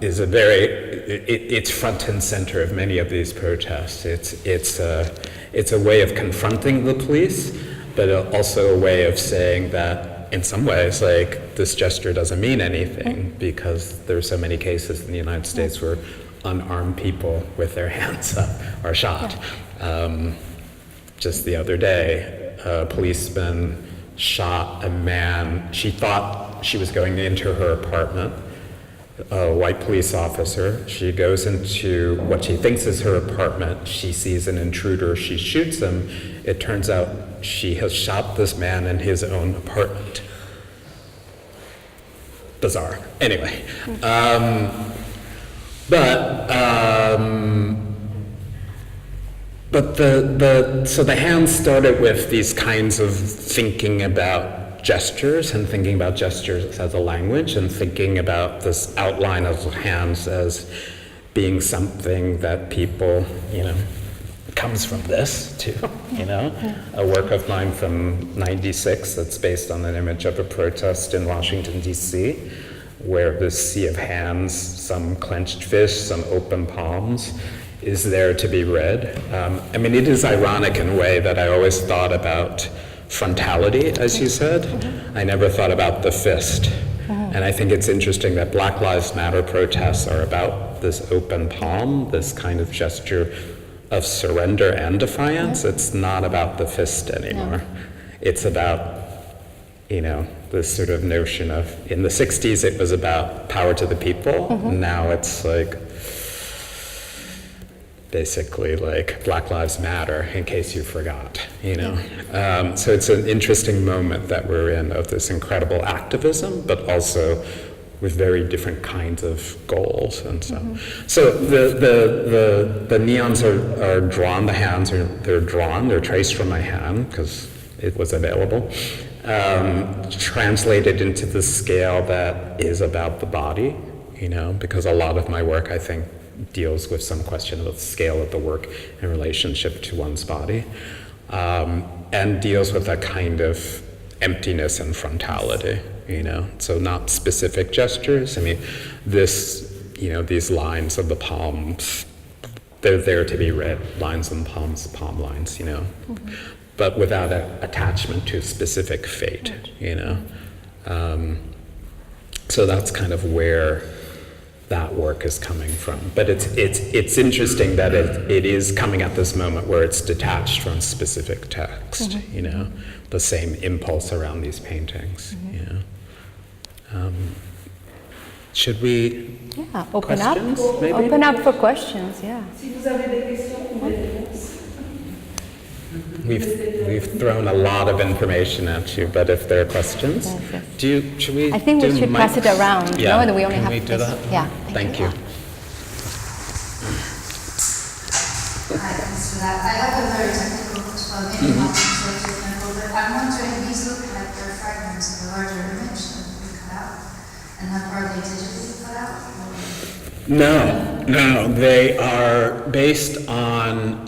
is it's front and center of many of these protests. It's a way of confronting the police, but also a way of saying that in some ways, like, this gesture doesn't mean anything, because there's so many cases in the United States where unarmed people with their hands up are shot. Just the other day, a policeman shot a man. She thought she was going into her apartment, a white police officer. She goes into what she thinks is her apartment. She sees an intruder. She shoots him. It turns out she has shot this man in his own apartment. Bizarre. Anyway. So the hands started with these kinds of thinking about gestures and thinking about gestures as a language and thinking about this outline of hands as being something that people, comes from this too, A work of mine from '96 that's based on an image of a protest in Washington, D.C., where this sea of hands, some clenched fists, some open palms, is there to be read. It is ironic in a way that I always thought about frontality, as you said. I never thought about the fist. And I think it's interesting that Black Lives Matter protests are about this open palm, this kind of gesture of surrender and defiance. It's not about the fist anymore. It's about, this sort of notion of, in the 60s it was about power to the people. Now it's like, basically like Black Lives Matter, in case you forgot, So it's an interesting moment that we're in of this incredible activism, but also with very different kinds of goals. And so the neons are drawn, the hands they're drawn, they're traced from my hand because it was available, translated into the scale that is about the body, because a lot of my work, I think, deals with some question of the scale of the work in relationship to one's body, and deals with a kind of emptiness and frontality, you know, so not specific gestures. I mean, this, you know, these lines of the palms, they're there to be read, lines on the palms, palm lines, you know, but without an attachment to a specific fate, you know. So that's kind of where that work is coming from. But it's interesting that it is coming at this moment where it's detached from specific text, you know, the same impulse around these paintings, you know. Should we open questions, up? maybe? Open up for questions, yeah. Si vous avez des questions ou des réponses. We've thrown a lot of information at you, but if there are questions, should we? I think we should pass it around. Yeah. No, and we only Can have we do this. that? Yeah. Thank you. Hi, thanks for that. I have a very technical, maybe not so technical, but I'm wondering, these look like they're fragments of a larger image that we cut out, and are they digitally cut out? No, they are based on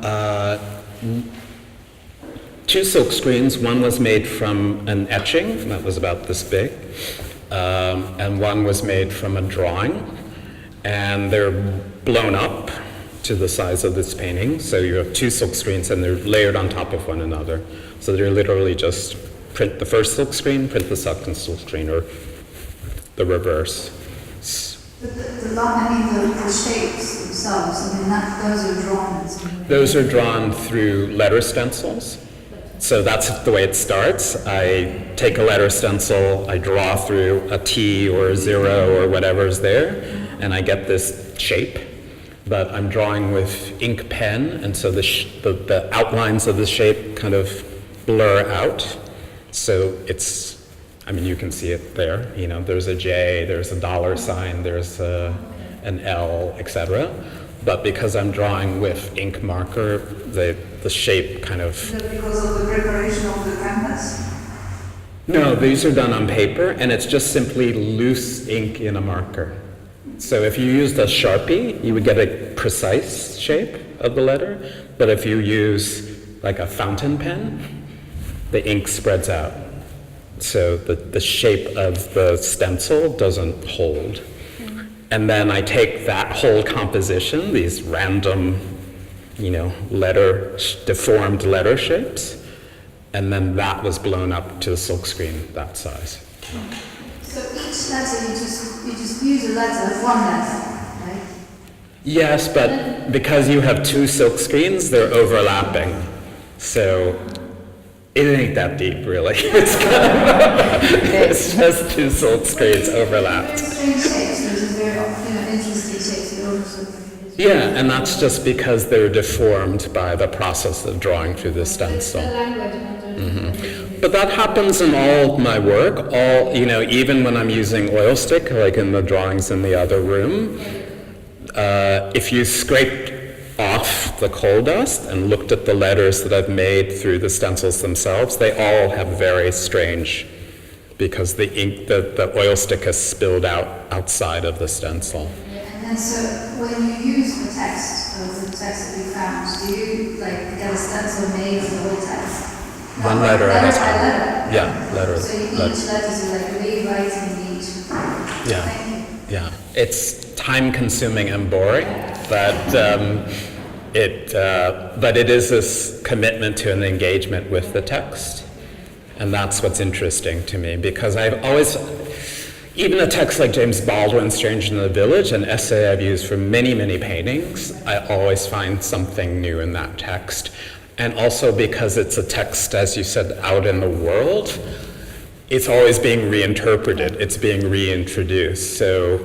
two silk screens. One was made from an etching that was about this big, and one was made from a drawing, and they're blown up to the size of this painting. So you have two silk screens and they're layered on top of one another. So they're literally just print the first silk screen, print the second silk screen, or the reverse. But the shapes themselves, I mean, those are drawn. Those are drawn through letter stencils. So that's the way it starts. I take a letter stencil, I draw through a T or a 0 or whatever's there, and I get this shape. But I'm drawing with ink pen, and so the outlines of the shape kind of blur out. So it's, I mean, you can see it there. You know, there's a J, there's a dollar sign, there's an L, etc. But because I'm drawing with ink marker, the shape kind of... Is that because of the preparation of the canvas? No, these are done on paper, and it's just simply loose ink in a marker. So if you used a Sharpie, you would get a precise shape of the letter, but if you use like a fountain pen, the ink spreads out. So the shape of the stencil doesn't hold. And then I take that whole composition, these random, you know, deformed letter shapes, and then that was blown up to the silk screen that size. So each letter, you just use a letter, one letter, right? Yes, but because you have two silk screens, they're overlapping. So it ain't that deep, really. It's it's just two silk screens overlapped. Very strange shapes, those are very interesting shapes. Yeah, and that's just because they're deformed by the process of drawing through the stencil. But that happens in all my work, even when I'm using oil stick, like in the drawings in the other room. If you scraped off the coal dust and looked at the letters that I've made through the stencils themselves, they all have very strange, because the ink, the oil stick has spilled out outside of the stencil. And so when you use the text that you found, do you get a stencil made of the whole text? One letter at a time. Letter. Yeah, letter. So each letter is rewriting each. Yeah. Thank you. Yeah. It's time-consuming and boring, but it is this commitment to an engagement with the text, and that's what's interesting to me, because I've always. Even a text like James Baldwin's Stranger in the Village, an essay I've used for many, many paintings, I always find something new in that text. And also because it's a text, as you said, out in the world, it's always being reinterpreted, it's being reintroduced. So,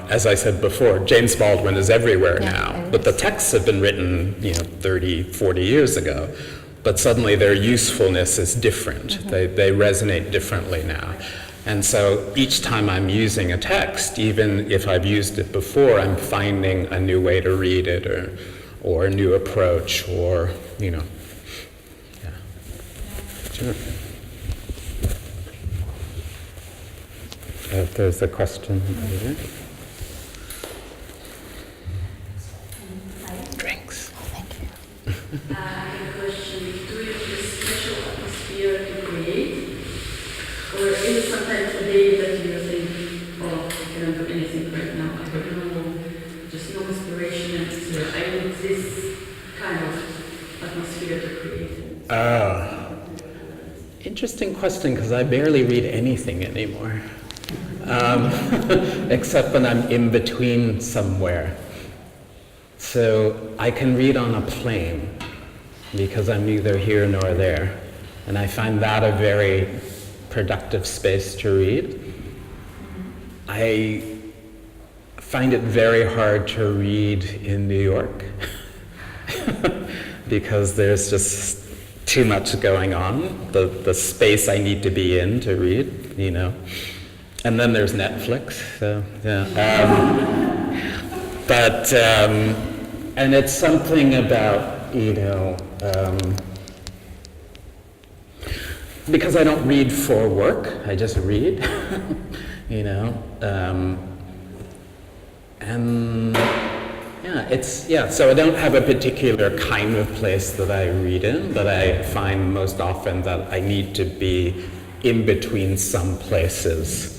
as I said before, James Baldwin is everywhere now, but the texts have been written, 30, 40 years ago. But suddenly their usefulness is different. They resonate differently now. And so each time I'm using a text, even if I've used it before, I'm finding a new way to read it or a new approach or, yeah. Sure. If there's a question over there. Drinks. Thank you. I have a question. Do you have a special atmosphere to create? is it sometimes a day that you think, oh, I cannot do anything right now, I have just no inspiration, and I need this kind of atmosphere to create? Interesting question, because I barely read anything anymore, except when I'm in between somewhere. So I can read on a plane, because I'm neither here nor there. And I find that a very productive space to read. I find it very hard to read in New York because there's just too much going on, the space I need to be in to read, you know. And then there's Netflix, so yeah. And it's something about, you know, because I don't read for work, I just read, you know. And yeah, so I don't have a particular kind of place that I read in, but I find most often that I need to be in between some places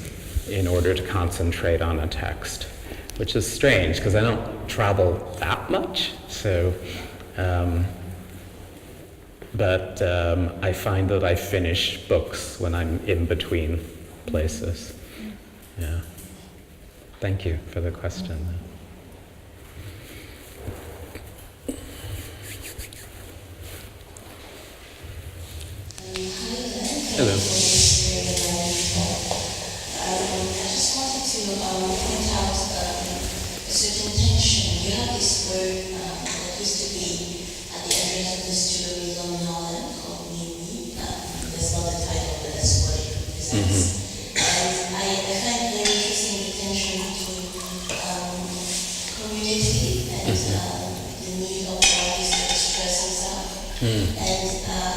in order to concentrate on a text, which is strange because I don't travel that much, so, but I find that I finish books when I'm in between places. Yeah. Thank you for the question. Hello. I just wanted to point out a certain tension. You have this word that used to be at the entrance of the studio in Harlem called Mimi. That's not the title, but that's what it represents. And I find very interesting the tension between community and the need of artists to express themselves. And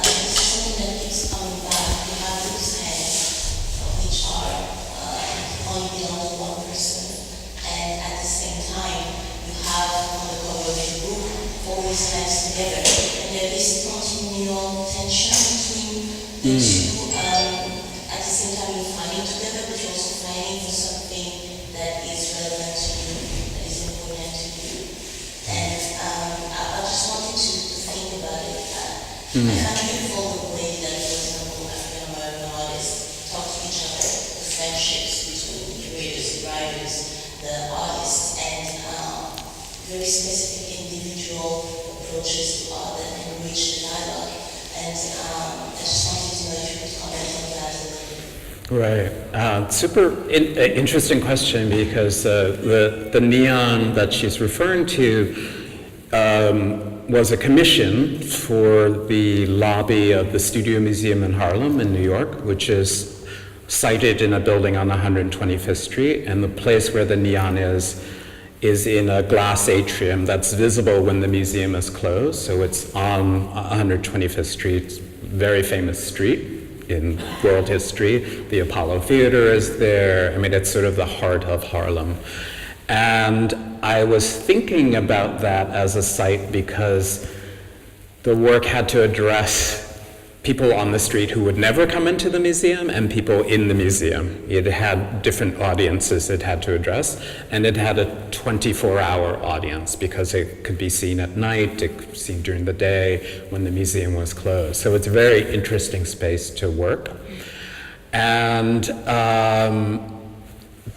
this is something that keeps coming back. You have these hands, which are only belong to one person, and at the same time, you have on the cover of your book all these hands together, and there is continual tension between the two. At the same time, you're fighting together, but you're also fighting for something that is relevant to you, that is important to you. And I just wanted to think about it. I find beautiful the way that, for example, African-American artists talk to each other, the friendships between the readers, the writers, the artists, and very specific individual approaches to art that enrich the dialogue. And I just wanted to know if you could comment on that a little bit. Right. Super interesting question because the neon that she's referring to was a commission for the lobby of the Studio Museum in Harlem in New York, which is sited in a building on 125th Street, and the place where the neon is in a glass atrium that's visible when the museum is closed. So it's on 125th Street, very famous street in world history. The Apollo Theater is there. I mean, it's sort of the heart of Harlem. And I was thinking about that as a site because the work had to address people on the street who would never come into the museum and people in the museum. It had different audiences it had to address, and it had a 24-hour audience because it could be seen at night, it could be seen during the day when the museum was closed. So it's a very interesting space to work. And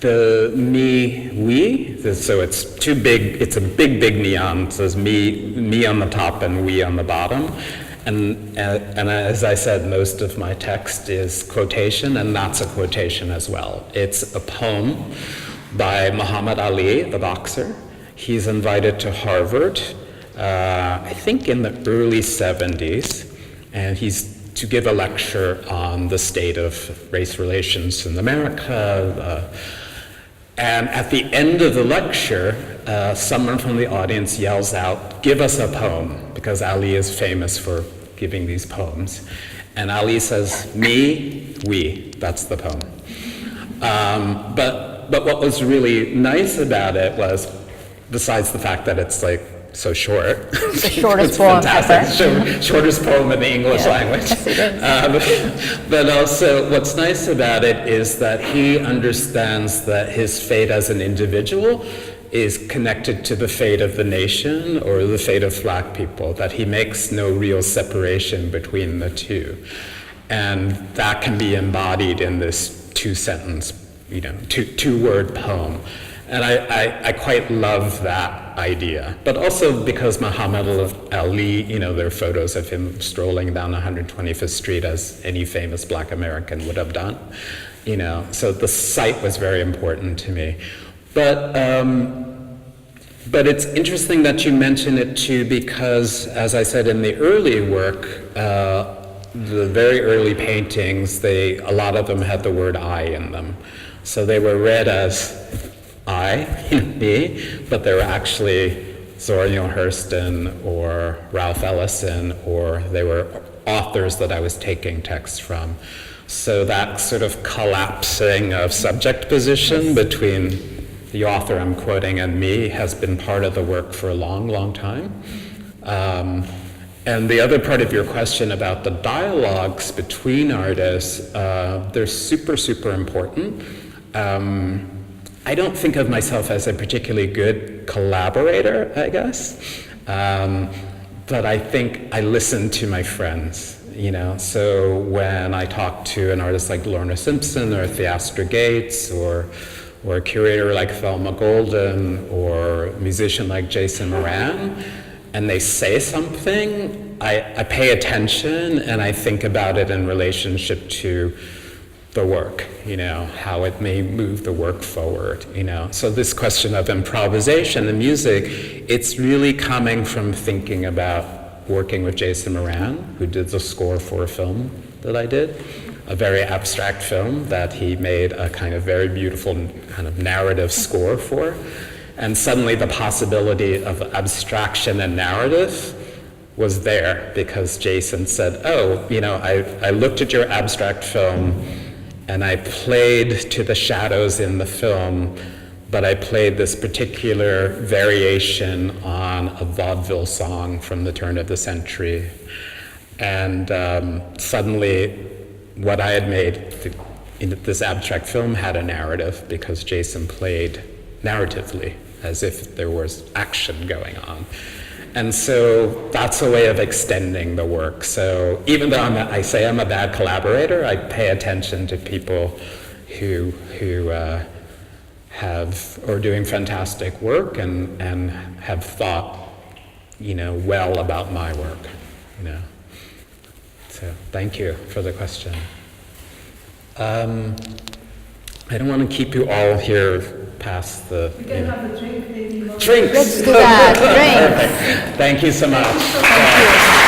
the we, so it's too big, it's a big neon. It says me on the top and we on the bottom. And as I said, most of my text is quotation, and that's a quotation as well. It's a poem by Muhammad Ali, the boxer. He's invited to Harvard, I think in the early 70s, and he's to give a lecture on the state of race relations in America. And at the end of the lecture, someone from the audience yells out, "Give us a poem," because Ali is famous for giving these poems. And Ali says, "Me, we," that's the poem. But what was really nice about it was, besides the fact that it's like so short. The shortest It's poem fantastic. ever. Shortest poem in the English Yeah. language. Yes, it is. But also, what's nice about it is that he understands that his fate as an individual is connected to the fate of the nation or the fate of Black people, that he makes no real separation between the two. And that can be embodied in this two-sentence, two-word poem. And I quite love that idea. But also because Muhammad Ali, there are photos of him strolling down 125th Street as any famous Black American would have done. So the site was very important to me. But it's interesting that you mention it too, because as I said in the early work, the very early paintings, a lot of them had the word I in them. So they were read as I, me, but they were actually Zora Neale Hurston or Ralph Ellison, or they were authors that I was taking texts from. So that sort of collapsing of subject position between the author I'm quoting and me has been part of the work for a long, long time. And the other part of your question about the dialogues between artists, they're super, super important. I don't think of myself as a particularly good collaborator, I guess, but I think I listen to my friends, So when I talk to an artist like Lorna Simpson or Theastra Gates or a curator like Thelma Golden or a musician like Jason Moran, and they say something, I pay attention and I think about it in relationship to the work, how it may move the work forward, So this question of improvisation and music, it's really coming from thinking about working with Jason Moran, who did the score for a film that I did, a very abstract film that he made a kind of very beautiful kind of narrative score for. And suddenly the possibility of abstraction and narrative was there because Jason said, I looked at your abstract film and I played to the shadows in the film, but I played this particular variation on a vaudeville song from the turn of the century. And suddenly what I had made, this abstract film, had a narrative because Jason played narratively as if there was action going on. And so that's a way of extending the work. So even though I say I'm a bad collaborator, I pay attention to people who are doing fantastic work and have thought, well about my work, So thank you for the question. I don't want to keep you all here past the... We can have a drink, maybe. Drinks! Let's do that, drink. Perfect. Thank you so much. Thank you.